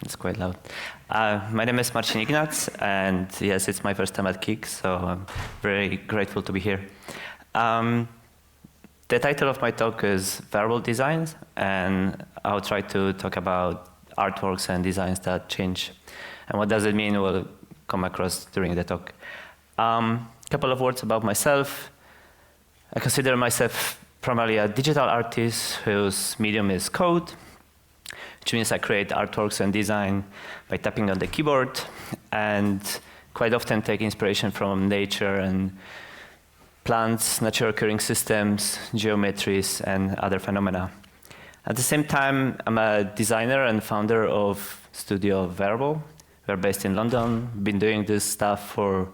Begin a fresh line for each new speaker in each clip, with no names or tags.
it's quite loud. My name is Marcin Ignac, and yes, it's my first time at KIKK, so I'm very grateful to be here. The title of my talk is Variable Designs, and I'll try to talk about artworks and designs that change. And what does it mean will come across during the talk. A couple of words about myself. I consider myself primarily a digital artist whose medium is code, which means I create artworks and design by tapping on the keyboard, and quite often take inspiration from nature and plants, natural occurring systems, geometries, and other phenomena. At the same time, I'm a designer and founder of Studio Variable. We're based in London, been doing this stuff for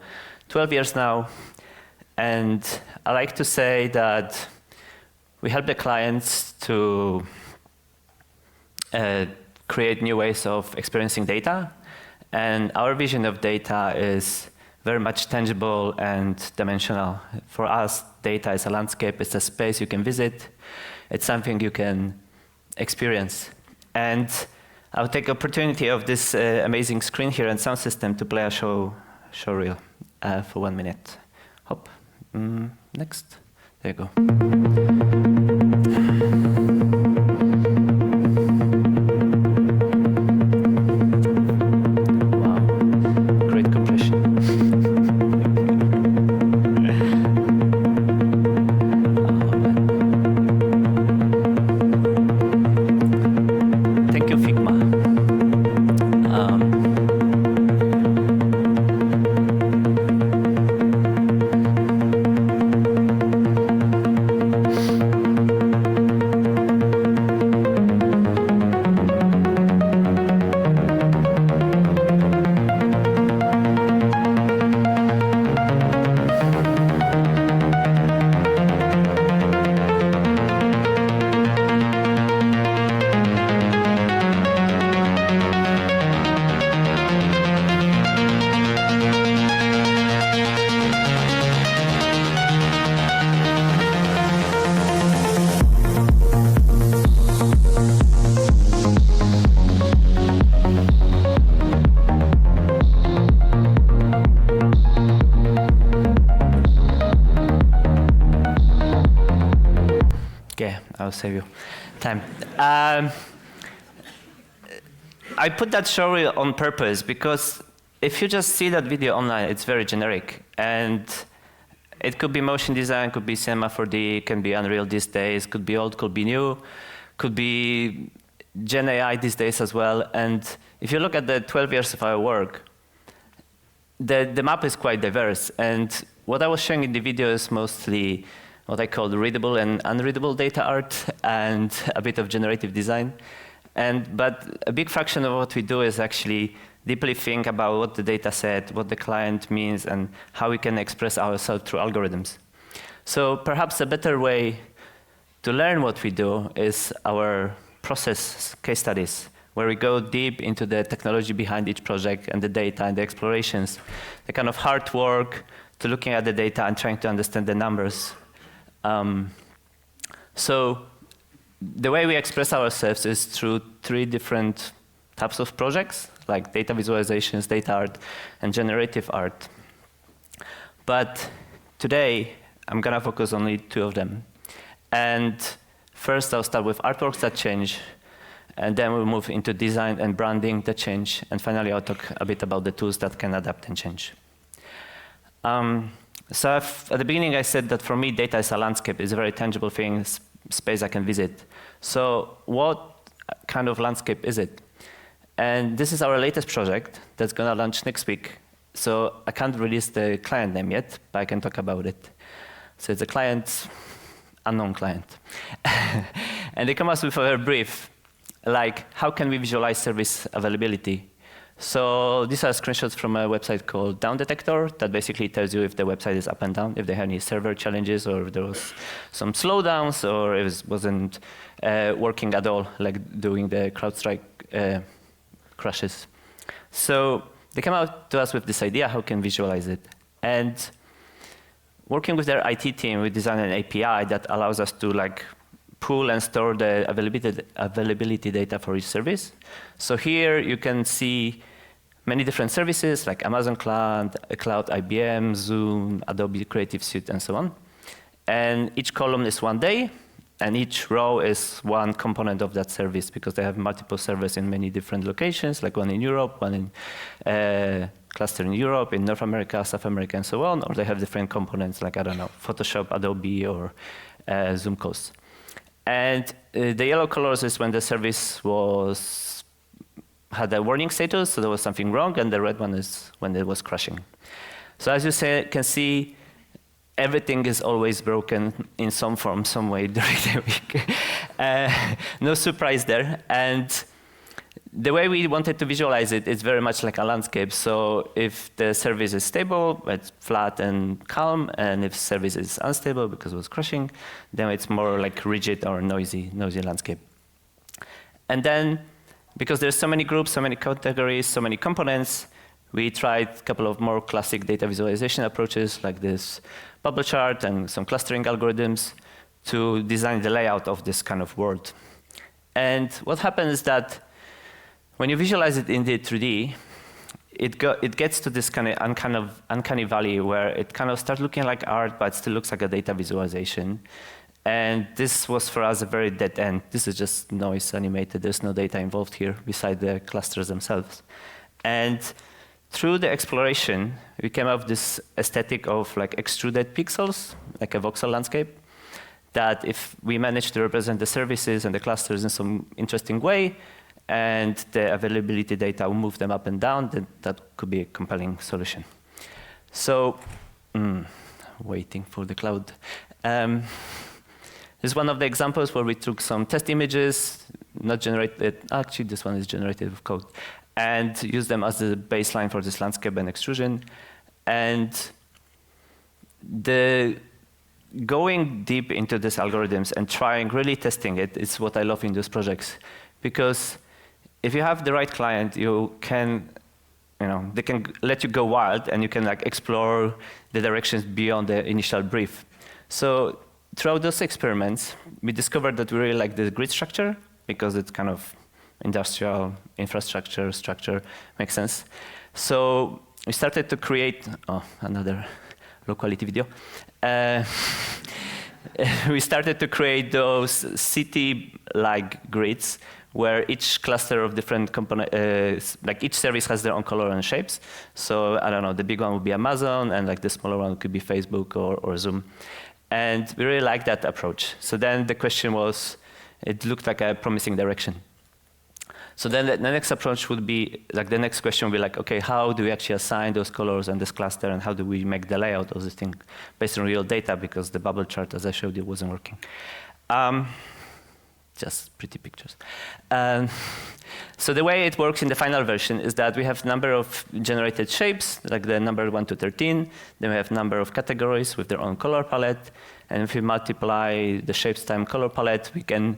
12 years now, and I like to say that we help the clients to create new ways of experiencing data, and our vision of data is very much tangible and dimensional. For us, data is a landscape, it's a space you can visit, it's something you can experience. And I'll take the opportunity of this amazing screen here and sound system to play a show reel for 1 minute. Hop. Next. There you go. I'll save you time. I put that show reel on purpose because if you just see that video online, it's very generic. And it could be motion design, could be Cinema 4D, can be Unreal these days, could be old, could be new, could be Gen AI these days as well. And if you look at the 12 years of our work, the map is quite diverse. And what I was showing in the video is mostly what I call readable and unreadable data art, and a bit of generative design. But a big fraction of what we do is actually deeply think about what the data set, what the client means, and how we can express ourselves through algorithms. So perhaps a better way to learn what we do is our process case studies, where we go deep into the technology behind each project and the data and the explorations, the kind of hard work to looking at the data and trying to understand the numbers. So the way we express ourselves is through 3 different types of projects, like data visualizations, data art, and generative art. But today, I'm going to focus on only 2 of them. And first, I'll start with artworks that change, and then we'll move into design and branding that change, and finally, I'll talk a bit about the tools that can adapt and change. So at the beginning, I said that for me, data is a landscape. It's a very tangible thing, space I can visit. So what kind of landscape is it? And this is our latest project that's going to launch next week. So I can't release the client name yet, but I can talk about it. So it's a client, unknown client. And they come us with a brief, like, how can we visualize service availability? So these are screenshots from a website called Down Detector that basically tells you if the website is up and down, if they have any server challenges, or if there was some slowdowns, or if it wasn't working at all, like doing the CrowdStrike crashes. So they come out to us with this idea, how can we visualize it? And working with their IT team, we designed an API that allows us to pull and store the availability data for each service. So here you can see many different services like Amazon Cloud, IBM, Zoom, Adobe Creative Suite, and so on. And each column is one day, and each row is one component of that service because they have multiple servers in many different locations, like one in Europe, one in cluster in Europe, in North America, South America, and so on, or they have different components like, I don't know, Photoshop, Adobe, or Zoom calls. And the yellow colors is when the service had a warning status, so there was something wrong, and the red one is when it was crashing. So as you can see, everything is always broken in some form, some way during the week. No surprise there. And the way we wanted to visualize it is very much like a landscape. So if the service is stable, it's flat and calm, and if service is unstable because it was crashing, then it's more like rigid or noisy landscape. And then, because there's so many groups, so many categories, so many components, we tried a couple of more classic data visualization approaches like this bubble chart and some clustering algorithms to design the layout of this kind of world. And what happens is that when you visualize it in the 3D, it gets to this kind of uncanny valley where it kind of starts looking like art, but it still looks like a data visualization. And this was for us a very dead end. This is just noise animated. There's no data involved here beside the clusters themselves. And through the exploration, we came up with this aesthetic of like extruded pixels, like a voxel landscape, that if we manage to represent the services and the clusters in some interesting way, and the availability data will move them up and down, then that could be a compelling solution. So, waiting for the cloud. This is one of the examples where we took some test images, not generated, actually this one is generated with code, and used them as the baseline for this landscape and extrusion. And going deep into these algorithms and really testing it is what I love in those projects. Because if you have the right client, they can let you go wild, and you can like explore the directions beyond the initial brief. So throughout those experiments, we discovered that we really like the grid structure because it's kind of industrial infrastructure structure, makes sense. So we started to create, another low quality video. We started to create those city-like grids where each cluster of different components, like each service has their own color and shapes. So I don't know, the big one would be Amazon, and like the smaller one could be Facebook or Zoom. And we really like that approach. So then the question was, it looked like a promising direction. So then the next approach would be, like the next question would be like, okay, how do we actually assign those colors and this cluster, and how do we make the layout of this thing based on real data, because the bubble chart, as I showed you, wasn't working. Just pretty pictures. So the way it works in the final version is that we have number of generated shapes, like the number 1 to 13. Then we have number of categories with their own color palette. And if we multiply the shapes times color palette, we can,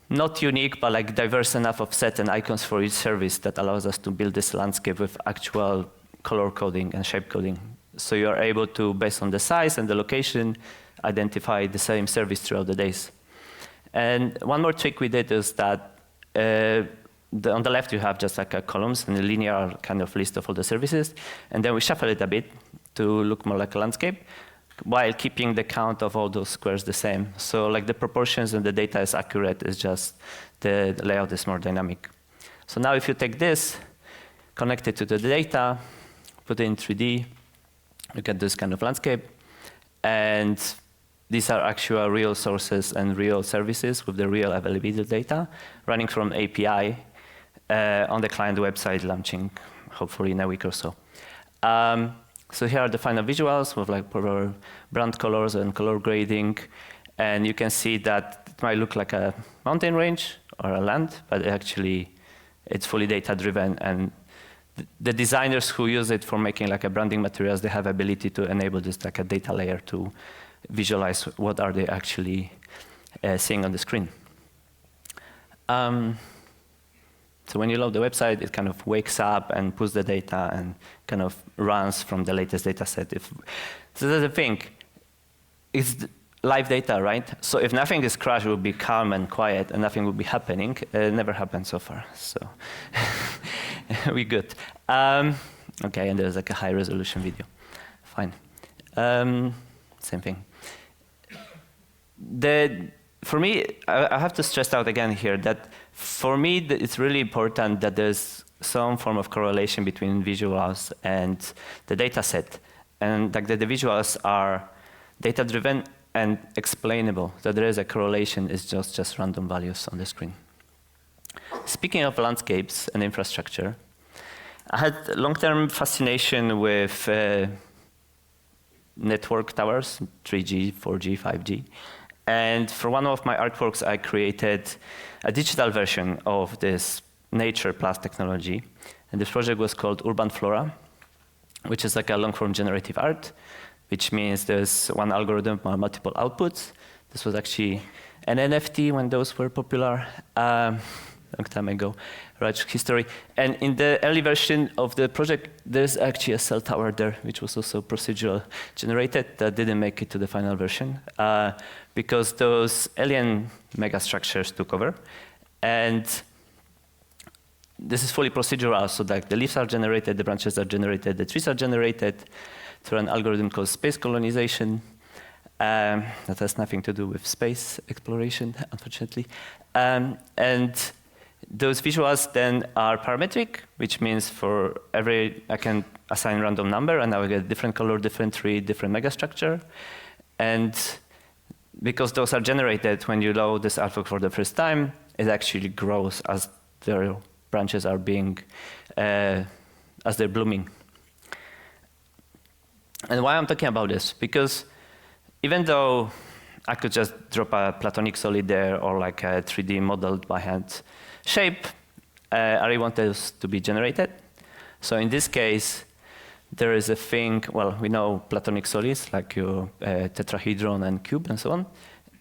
not unique, but like diverse enough of set and icons for each service that allows us to build this landscape with actual color coding and shape coding. So you are able to, based on the size and the location, identify the same service throughout the days. And one more trick we did is that on the left you have just like a columns and a linear kind of list of all the services, and then we shuffle it a bit to look more like a landscape, while keeping the count of all those squares the same. So like the proportions and the data is accurate, it's just the layout is more dynamic. So now if you take this, connect it to the data, put it in 3D, you get this kind of landscape, and these are actual real sources and real services with the real availability data running from API on the client website, launching hopefully in a week or so. So here are the final visuals with like proper brand colors and color grading. And you can see that it might look like a mountain range or a land, but actually it's fully data driven. And the designers who use it for making like a branding materials, they have ability to enable this like a data layer to visualize what are they actually seeing on the screen. So when you load the website, it kind of wakes up and pulls the data and kind of runs from the latest data set. So that's the thing. live data, right? So if nothing is crashed, it would be calm and quiet, and nothing would be happening. It never happened so far, so we good. Okay, and there's like a high-resolution video. Fine. Same thing. For me, I have to stress out again here that for me, it's really important that there's some form of correlation between visuals and the data set. And like the visuals are data-driven and explainable, that there is a correlation, it's just random values on the screen. Speaking of landscapes and infrastructure, I had long-term fascination with network towers, 3G, 4G, 5G. And for one of my artworks, I created a digital version of this nature plus technology. And this project was called Urban Flora, which is like a long-form generative art, which means there's one algorithm or multiple outputs. This was actually an NFT when those were popular, long time ago, right, history. And in the early version of the project, there's actually a cell tower there, which was also procedural generated that didn't make it to the final version because those alien megastructures took over. And this is fully procedural, so like the leaves are generated, the branches are generated, the trees are generated through an algorithm called space colonization. That has nothing to do with space exploration, unfortunately. And those visuals then are parametric, which means for every, I can assign random number, and I will get different color, different tree, different megastructure. And because those are generated when you load this artwork for the first time, it actually grows as their branches are being, as they're blooming. And why I'm talking about this? Because even though I could just drop a platonic solid there or like a 3D modeled by hand shape, I really want those to be generated. So in this case, there is a thing, well, we know platonic solids like your tetrahedron and cube and so on.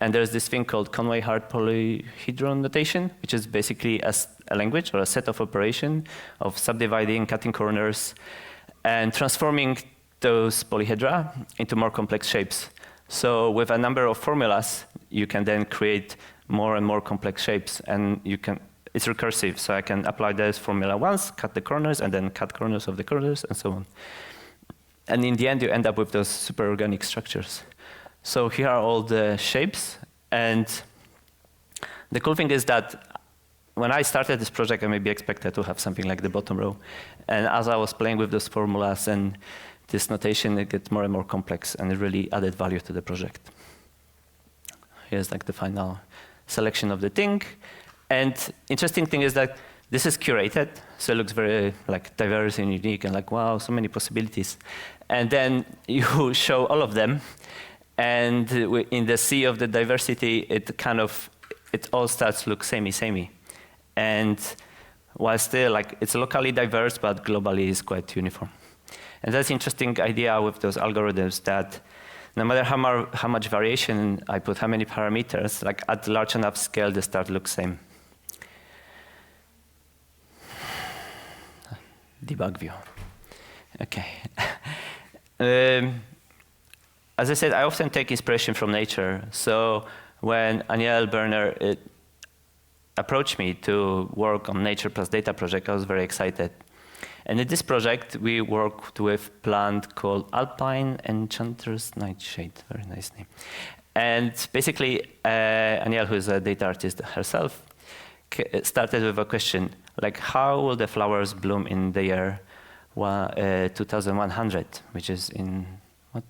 And there's this thing called Conway-Hart polyhedron notation, which is basically a language or a set of operation of subdividing, cutting corners, and transforming those polyhedra into more complex shapes. So with a number of formulas, you can then create more and more complex shapes, and you can, it's recursive, so I can apply this formula once, cut the corners, and then cut corners of the corners, and so on. And in the end, you end up with those super organic structures. So here are all the shapes, and the cool thing is that when I started this project, I maybe expected to have something like the bottom row. And as I was playing with those formulas and this notation, it gets more and more complex, and it really added value to the project. Here's like the final selection of the thing. And interesting thing is that this is curated, so it looks very like diverse and unique, and like, wow, so many possibilities. And then you show all of them, and in the sea of the diversity, it all starts to look samey. And while still, like, it's locally diverse, but globally is quite uniform. And that's an interesting idea with those algorithms that no matter how much variation I put, how many parameters, like at large enough scale, they start to look same. Debug view. Okay. As I said, I often take inspiration from nature. So when Aniel Berner approached me to work on Nature plus Data project, I was very excited. And in this project, we worked with a plant called Alpine Enchanter's Nightshade, very nice name. And basically, Aniel, who is a data artist herself, started with a question, like how will the flowers bloom in the year 2100, which is in,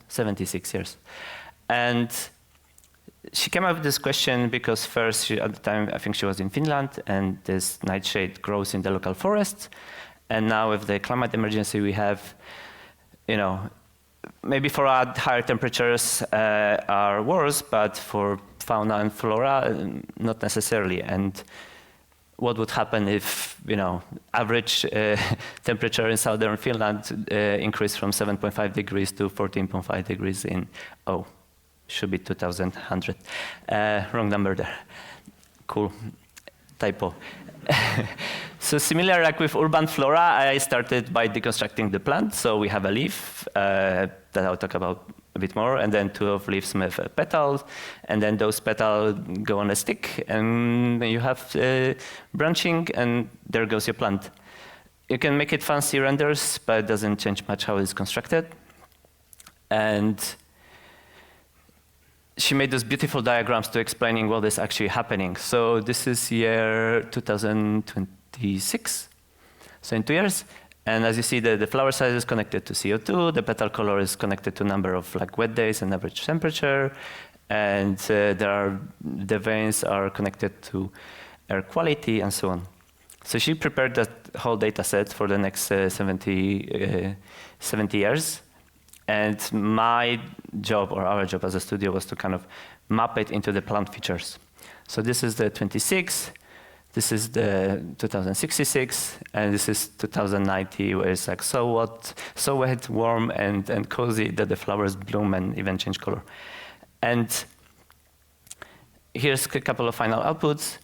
76 years. And she came up with this question because first, at the time, I think she was in Finland, and this nightshade grows in the local forest. And now with the climate emergency we have, maybe for our higher temperatures are worse, but for fauna and flora, not necessarily. And what would happen if, average temperature in southern Finland increased from 7.5 degrees to 14.5 degrees in, should be 2100. Wrong number there. Cool. typo. So similar like with urban flora, I started by deconstructing the plant. So we have a leaf that I'll talk about a bit more, and then 12 leaves with petals, and then those petals go on a stick, and you have branching, and there goes your plant. You can make it fancy renders, but it doesn't change much how it's constructed. And she made those beautiful diagrams to explaining what is actually happening. So this is year 2026, so in 2 years. And as you see, the flower size is connected to CO2, the petal color is connected to number of like wet days and average temperature, and the veins are connected to air quality and so on. So she prepared that whole data set for the next 70 years. And my job, or our job as a studio, was to kind of map it into the plant features. So this is the 26, this is the 2066, and this is 2090, where it's like so wet, warm, and cozy that the flowers bloom and even change color. And here's a couple of final outputs,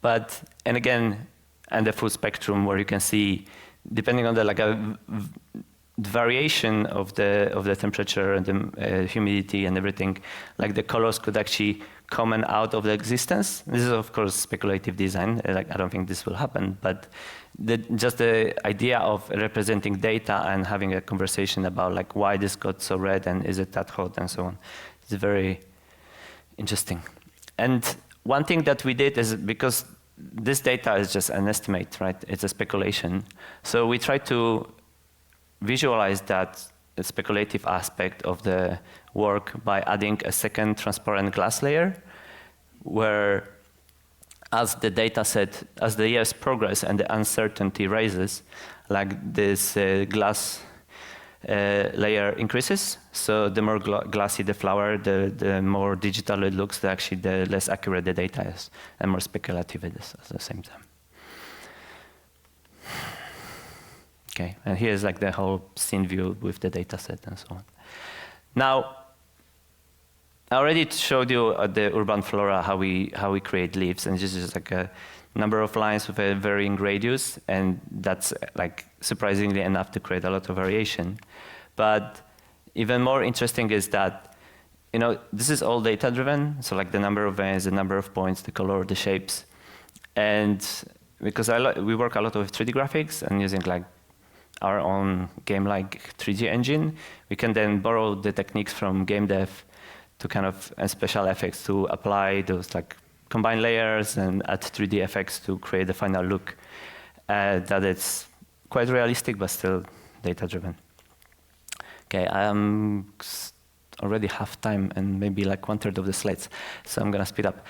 and again, and the full spectrum, where you can see, depending on the variation of the temperature and the humidity and everything, like the colors could actually come out of the existence. This is of course speculative design. Like I don't think this will happen, but just the idea of representing data and having a conversation about like why this got so red and is it that hot and so on, is very interesting. And one thing that we did is, because this data is just an estimate, right? It's a speculation. So we try to visualize that speculative aspect of the work by adding a second transparent glass layer, where as the data set, as the years progress and the uncertainty rises, like this glass layer increases. So the more glassy the flower, the more digital it looks, actually the less accurate the data is, and more speculative it is at the same time. Okay, and here's like the whole scene view with the data set and so on. Now, I already showed you the urban flora, how we create leaves, and this is like a number of lines with a varying radius, and that's like surprisingly enough to create a lot of variation. But even more interesting is that, this is all data driven, so like the number of veins, the number of points, the color, the shapes. And because we work a lot with 3D graphics and using like our own game-like 3D engine, we can then borrow the techniques from game dev to kind of, and special effects to apply those like combine layers and add 3D effects to create the final look that it's quite realistic, but still data-driven. Okay, I am already half time and maybe like 1/3 of the slides, so I'm gonna speed up.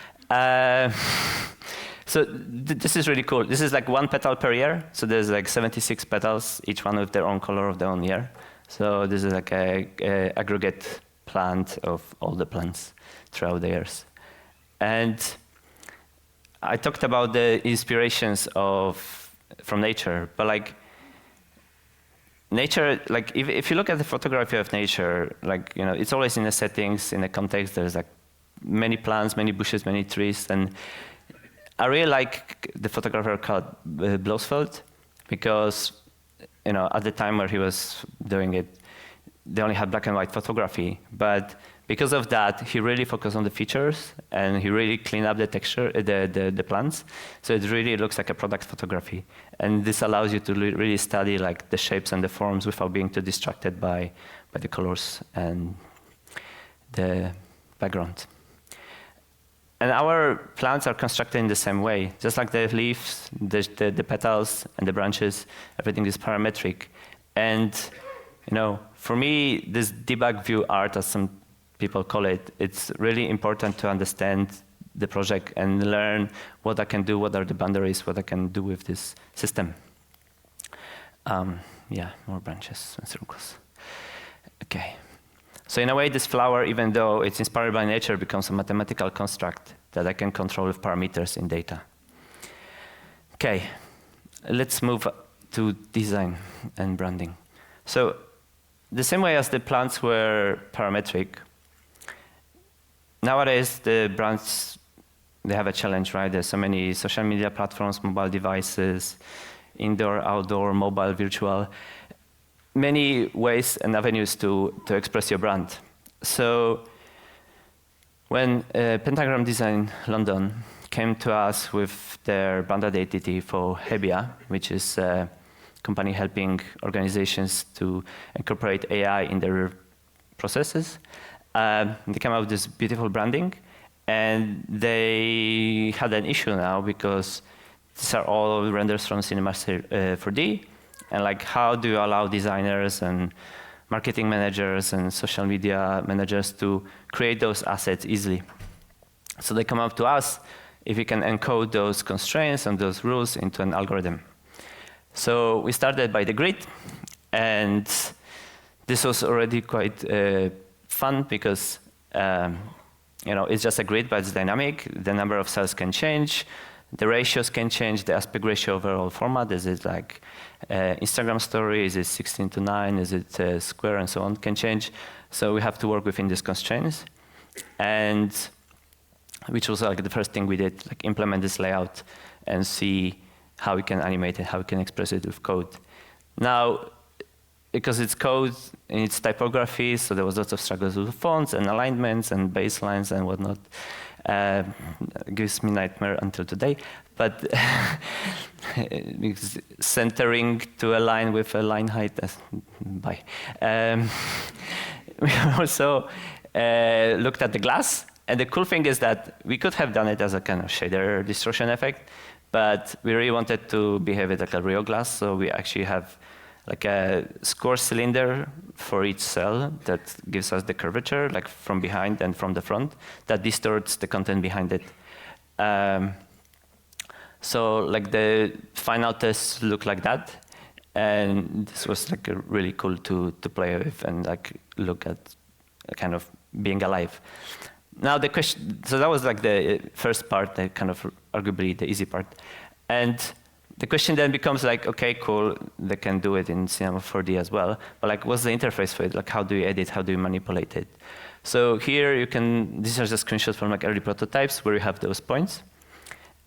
So this is really cool. This is like 1 petal per year. So there's like 76 petals, each one with their own color of their own year. So this is like a aggregate plant of all the plants throughout the years. And I talked about the inspirations from nature, but like nature, like if you look at the photography of nature, like it's always in the settings, in the context. There's like many plants, many bushes, many trees, and I really like the photographer called Blosfeld, because at the time where he was doing it, they only had black and white photography. But because of that, he really focused on the features, and he really cleaned up the texture, the plants. So it really looks like a product photography. And this allows you to really study like the shapes and the forms without being too distracted by the colors and the background. And our plants are constructed in the same way. Just like the leaves, the petals, and the branches, everything is parametric. And for me, this debug view art, as some people call it, it's really important to understand the project and learn what I can do, what are the boundaries, what I can do with this system. Yeah, more branches and circles. Okay. So in a way, this flower, even though it's inspired by nature, becomes a mathematical construct that I can control with parameters in data. Okay, let's move to design and branding. So the same way as the plants were parametric, nowadays the brands they have a challenge, right? There's so many social media platforms, mobile devices, indoor, outdoor, mobile, virtual, many ways and avenues to express your brand. So when Pentagram Design London came to us with their brand identity for Hebia, which is a company helping organizations to incorporate AI in their processes, they came up with this beautiful branding, and they had an issue now because these are all renders from Cinema 4D, and like, how do you allow designers and marketing managers and social media managers to create those assets easily? So they come up to us if we can encode those constraints and those rules into an algorithm. So we started by the grid, and this was already quite fun because it's just a grid, but it's dynamic. The number of cells can change, the ratios can change, the aspect ratio overall format. Is it like Instagram story? Is it 16:9? Is it square and so on? Can change. So we have to work within these constraints, and which was like the first thing we did, like implement this layout and see how we can animate it, how we can express it with code. Now, because it's code and it's typography, so there was lots of struggles with fonts and alignments and baselines and whatnot. It gives me nightmare until today. But because centering to align with a line height, bye. We also looked at the glass. And the cool thing is that we could have done it as a kind of shader distortion effect, but we really wanted to behave it like a real glass. So we actually have like a score cylinder for each cell that gives us the curvature, like from behind and from the front, that distorts the content behind it. So like the final tests look like that, and this was like really cool to play with and like look at kind of being alive. Now the question, so that was like the first part, the kind of arguably the easy part, and the question then becomes like, okay, cool, they can do it in Cinema 4D as well, but like, what's the interface for it? Like, how do you edit? How do you manipulate it? So here you can, these are just screenshots from like early prototypes where you have those points,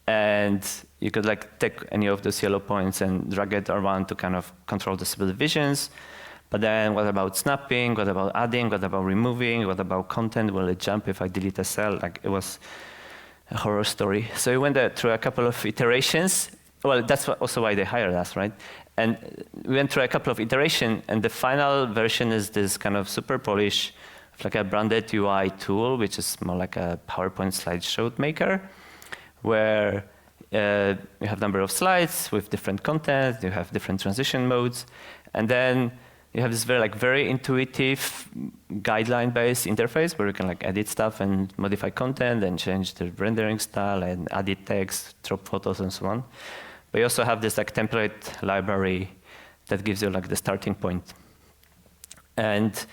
and you could like take any of those yellow points and drag it around to kind of control the subdivisions. But then what about snapping? What about adding? What about removing? What about content? Will it jump if I delete a cell? Like, it was a horror story. So we went through a couple of iterations. Well, that's also why they hired us, right? And we went through a couple of iterations, and the final version is this kind of super polished, like a branded UI tool, which is more like a PowerPoint slideshow maker, where you have a number of slides with different content, you have different transition modes, and then you have this very intuitive guideline-based interface where you can like edit stuff and modify content and change the rendering style and edit text, drop photos and so on. But you also have this like template library that gives you like the starting point. And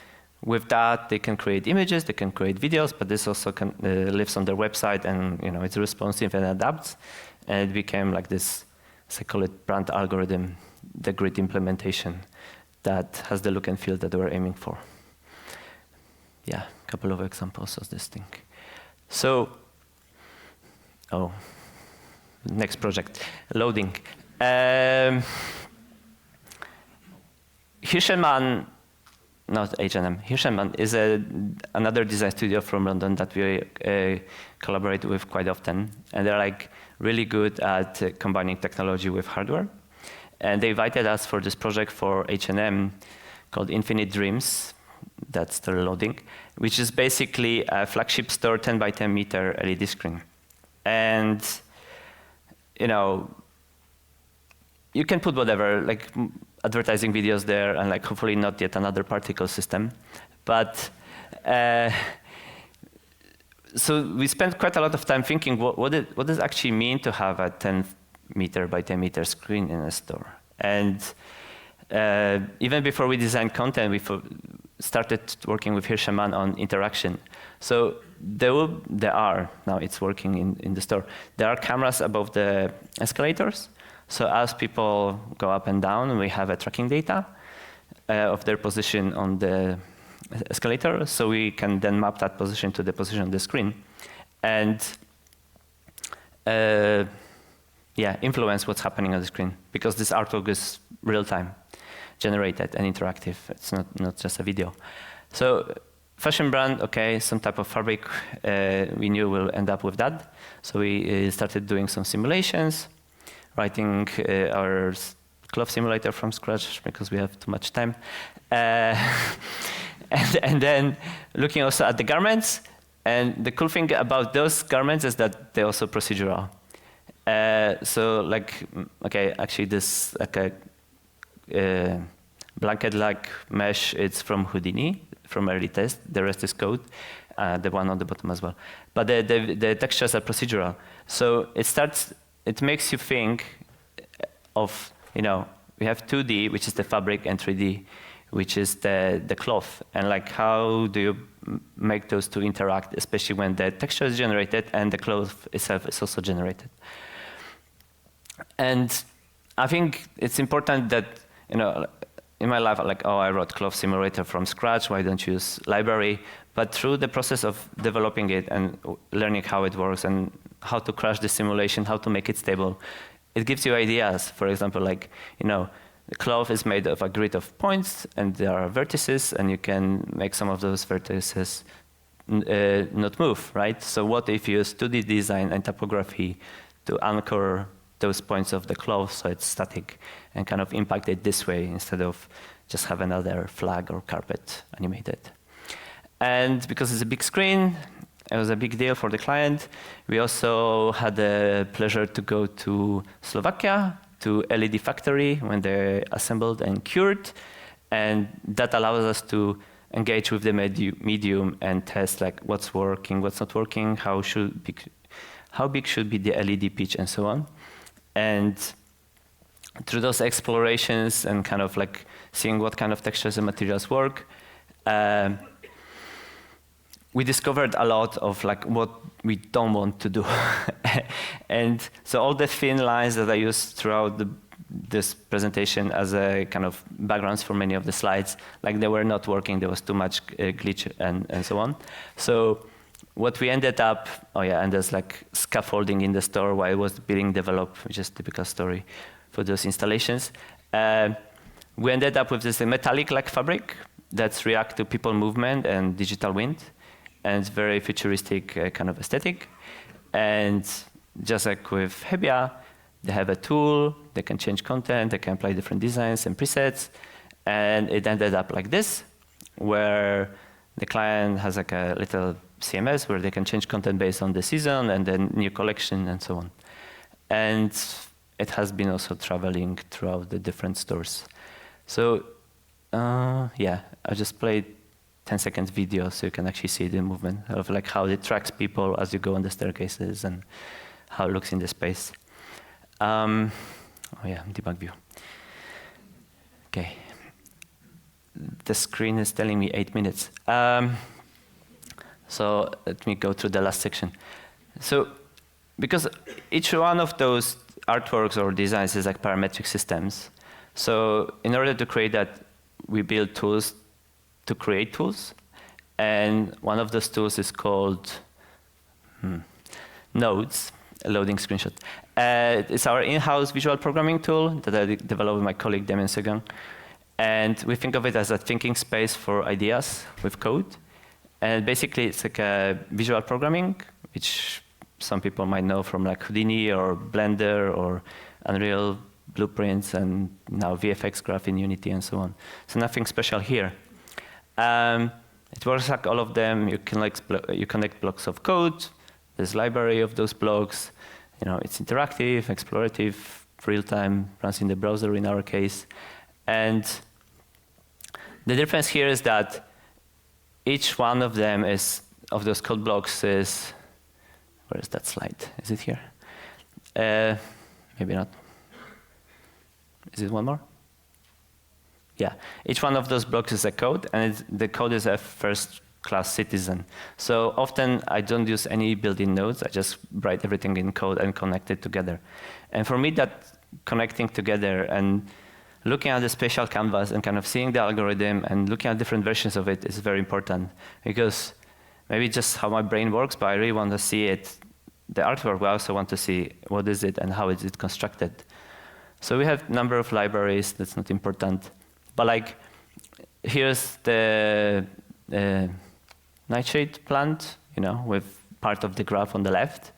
with that, they can create images, they can create videos, but this also can, lives on their website, and it's responsive and adapts. And it became like this, as I call it, brand algorithm, the grid implementation that has the look and feel that we're aiming for. Yeah, a couple of examples of this thing. So, next project, loading. Hirschenmann, not H&M, Hirschenmann is another design studio from London that we collaborate with quite often. And they're like really good at combining technology with hardware. And they invited us for this project for H&M called Infinite Dreams, that's still loading, which is basically a flagship store 10 by 10 meter LED screen. And, you can put whatever, like advertising videos there, and like hopefully not yet another particle system. But, so we spent quite a lot of time thinking, what does it actually mean to have a 10 meter by 10 meter screen in a store? And even before we designed content, we started working with Hirschenmann on interaction. So there are, now it's working in the store, there are cameras above the escalators. So as people go up and down, we have a tracking data of their position on the escalator. So we can then map that position to the position on the screen. And influence what's happening on the screen, because this artwork is real-time generated and interactive. It's not just a video. So fashion brand, okay, some type of fabric, we knew we'll end up with that. So we started doing some simulations, writing our cloth simulator from scratch because we have too much time. And then looking also at the garments. And the cool thing about those garments is that they're also procedural. So like, okay, actually this like a blanket-like mesh, it's from Houdini, from early test. The rest is code, the one on the bottom as well. But the textures are procedural. So it makes you think of, we have 2D, which is the fabric, and 3D, which is the cloth. And like, how do you make those two interact, especially when the texture is generated and the cloth itself is also generated. And I think it's important that, in my life, like, oh, I wrote cloth simulator from scratch, why don't you use library? But through the process of developing it and learning how it works and how to crash the simulation, how to make it stable, it gives you ideas. For example, like, the cloth is made of a grid of points, and there are vertices, and you can make some of those vertices not move, right? So what if you use 2D design and typography to anchor those points of the cloth so it's static and kind of impact it this way instead of just have another flag or carpet animated? And because it's a big screen, it was a big deal for the client. We also had the pleasure to go to Slovakia, to LED factory when they're assembled and cured. And that allows us to engage with the medium and test like what's working, what's not working, how big should be the LED pitch, and so on. And through those explorations and kind of like seeing what kind of textures and materials work, we discovered a lot of like what we don't want to do. And so all the thin lines that I used throughout this presentation as a kind of backgrounds for many of the slides, like they were not working, there was too much glitch and so on. So what we ended up, and there's like scaffolding in the store while it was being developed, which is a typical story for those installations. We ended up with this metallic-like fabric that's react to people movement and digital wind. And it's very futuristic kind of aesthetic. And just like with Hebia, they have a tool, they can change content, they can apply different designs and presets. And it ended up like this, where the client has like a little CMS where they can change content based on the season and then new collection and so on. And it has been also traveling throughout the different stores. So I just played 10-second video so you can actually see the movement of like how it tracks people as you go on the staircases and how it looks in the space. Debug view. Okay. The screen is telling me 8 minutes. So let me go through the last section. So because each one of those artworks or designs is like parametric systems. So in order to create that, we build tools to create tools. And one of those tools is called Nodes, a loading screenshot. It's our in-house visual programming tool that I developed with my colleague, Damien Segan. And we think of it as a thinking space for ideas with code. And basically, it's like a visual programming, which some people might know from like Houdini or Blender or Unreal blueprints and now VFX graph in Unity and so on. So nothing special here. It works like all of them. You connect blocks of code. There's a library of those blocks. It's interactive, explorative, real-time, runs in the browser in our case. And the difference here is that each one of them of those code blocks is, where is that slide? Is it here? Maybe not. Is it one more? Yeah, each one of those blocks is a code, and the code is a first-class citizen. So often I don't use any built-in nodes. I just write everything in code and connect it together. And for me, that connecting together and looking at the spatial canvas and kind of seeing the algorithm and looking at different versions of it is very important, because maybe just how my brain works, but I really want to see it the artwork, we also want to see what is it and how is it constructed. So we have a number of libraries, that's not important. But like, here's the nightshade plant, with part of the graph on the left.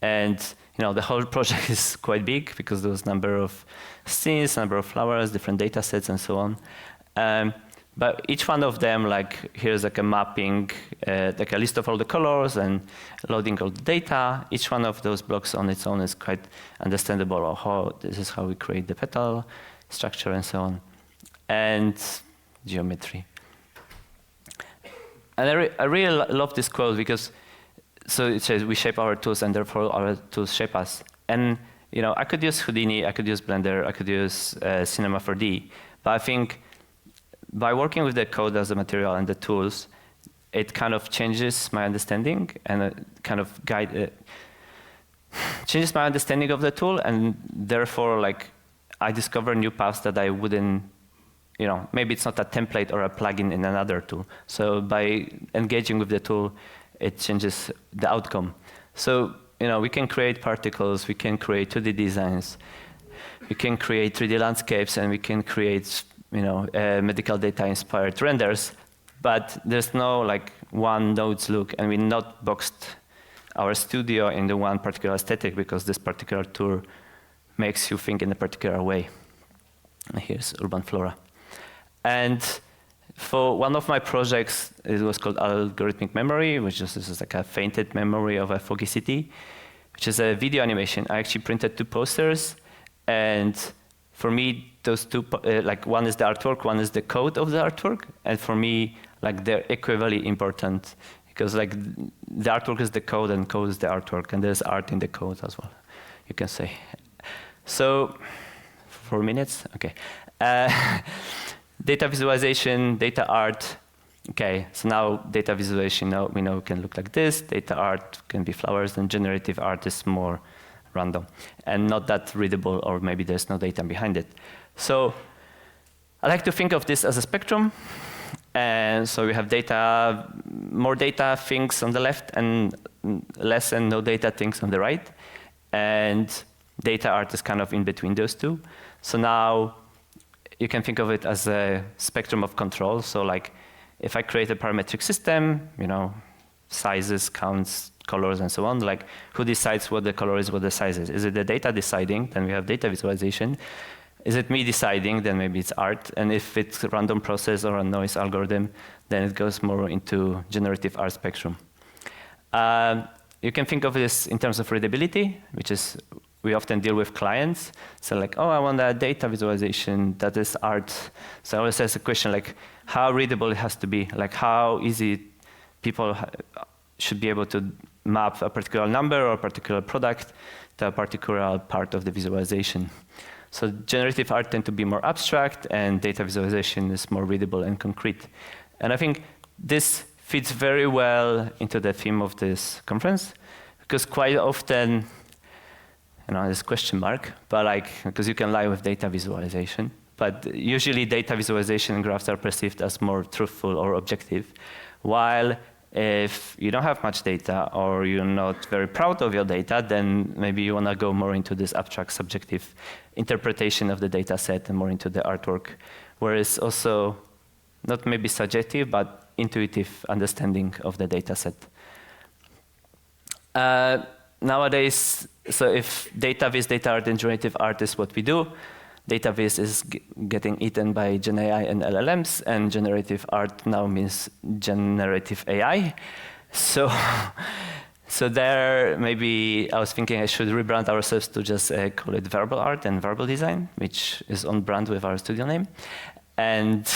And the whole project is quite big because there's number of scenes, number of flowers, different data sets, and so on. But each one of them, like here's like a mapping, like a list of all the colors and loading all the data. Each one of those blocks on its own is quite understandable. Or how this is how we create the petal structure and so on, and geometry. And I really love this quote because so it says we shape our tools and therefore our tools shape us. And I could use Houdini, I could use Blender, I could use Cinema 4D, but I think by working with the code as a material and the tools, it kind of changes my understanding and kind of changes my understanding of the tool, and therefore like I discover new paths that I wouldn't, maybe it's not a template or a plugin in another tool. So by engaging with the tool, it changes the outcome. So we can create particles, we can create 2D designs, we can create 3D landscapes, and we can create medical data inspired renders, but there's no like one nodes look, and we not boxed our studio in the one particular aesthetic because this particular tool makes you think in a particular way. And here's urban flora. And for one of my projects, it was called algorithmic memory, which is like a fainted memory of a foggy city, which is a video animation. I actually printed 2 posters, and for me, those two, like one is the artwork, one is the code of the artwork, and for me, like they're equally important because like the artwork is the code and code is the artwork, and there's art in the code as well, you can say. So, 4 minutes, okay. Data visualization, data art. Okay, so now data visualization, we know it can look like this. Data art can be flowers, and generative art is more random and not that readable, or maybe there's no data behind it. So I like to think of this as a spectrum. And so we have data, more data things on the left and less and no data things on the right. And data art is kind of in between those two. So now you can think of it as a spectrum of control. So like if I create a parametric system, sizes, counts, colors, and so on, like who decides what the color is, what the size is? Is it the data deciding? Then we have data visualization. Is it me deciding? Then maybe it's art. And if it's a random process or a noise algorithm, then it goes more into generative art spectrum. You can think of this in terms of readability, which is we often deal with clients. So like, oh, I want a data visualization that is art. So I always ask a question like, how readable it has to be? Like how easy people should be able to map a particular number or a particular product to a particular part of the visualization. So generative art tend to be more abstract, and data visualization is more readable and concrete. And I think this fits very well into the theme of this conference, because quite often, this question mark, but like, because you can lie with data visualization, but usually data visualization graphs are perceived as more truthful or objective, while if you don't have much data or you're not very proud of your data, then maybe you want to go more into this abstract subjective interpretation of the data set and more into the artwork, whereas also not maybe subjective, but intuitive understanding of the data set. Nowadays, so if data viz, data art, and generative art is what we do, data viz is getting eaten by Gen AI and LLMs, and generative art now means generative AI. So, so there, maybe I was thinking I should rebrand ourselves to just call it verbal art and verbal design, which is on brand with our studio name. And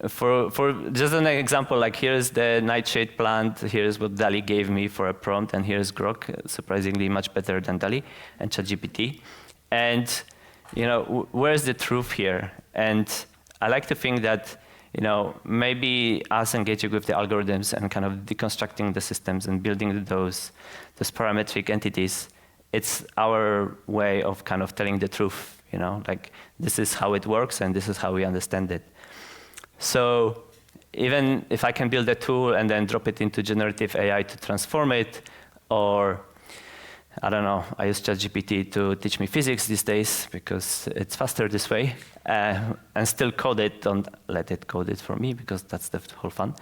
for just an example, like here's the nightshade plant, here's what DALL-E gave me for a prompt, and here's Grok, surprisingly much better than DALL-E and ChatGPT. And where's the truth here? And I like to think that maybe us engaging with the algorithms and kind of deconstructing the systems and building those parametric entities, it's our way of kind of telling the truth. Like this is how it works and this is how we understand it. So even if I can build a tool and then drop it into generative AI to transform it, or I don't know, I use ChatGPT to teach me physics these days because it's faster this way, and still code it, don't let it code it for me because that's the whole fun.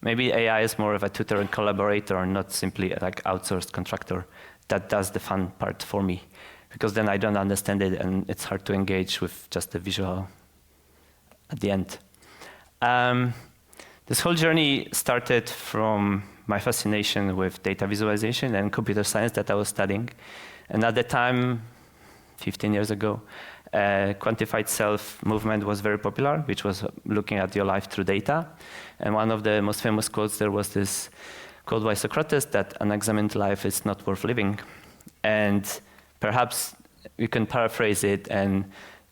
Maybe AI is more of a tutor and collaborator, not simply like outsourced contractor that does the fun part for me, because then I don't understand it and it's hard to engage with just the visual at the end. This whole journey started from my fascination with data visualization and computer science that I was studying. And at the time, 15 years ago, quantified self movement was very popular, which was looking at your life through data. And one of the most famous quotes there was this quote by Socrates that unexamined life is not worth living. And perhaps you can paraphrase it and,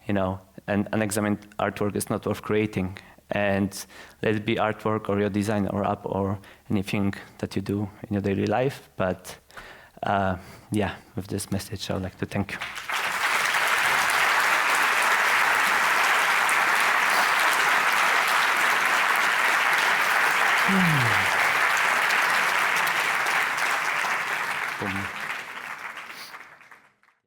you know, an unexamined artwork is not worth creating. And let it be artwork or your design or app or anything that you do in your daily life. But yeah, with this message, I would like to thank you. Boom.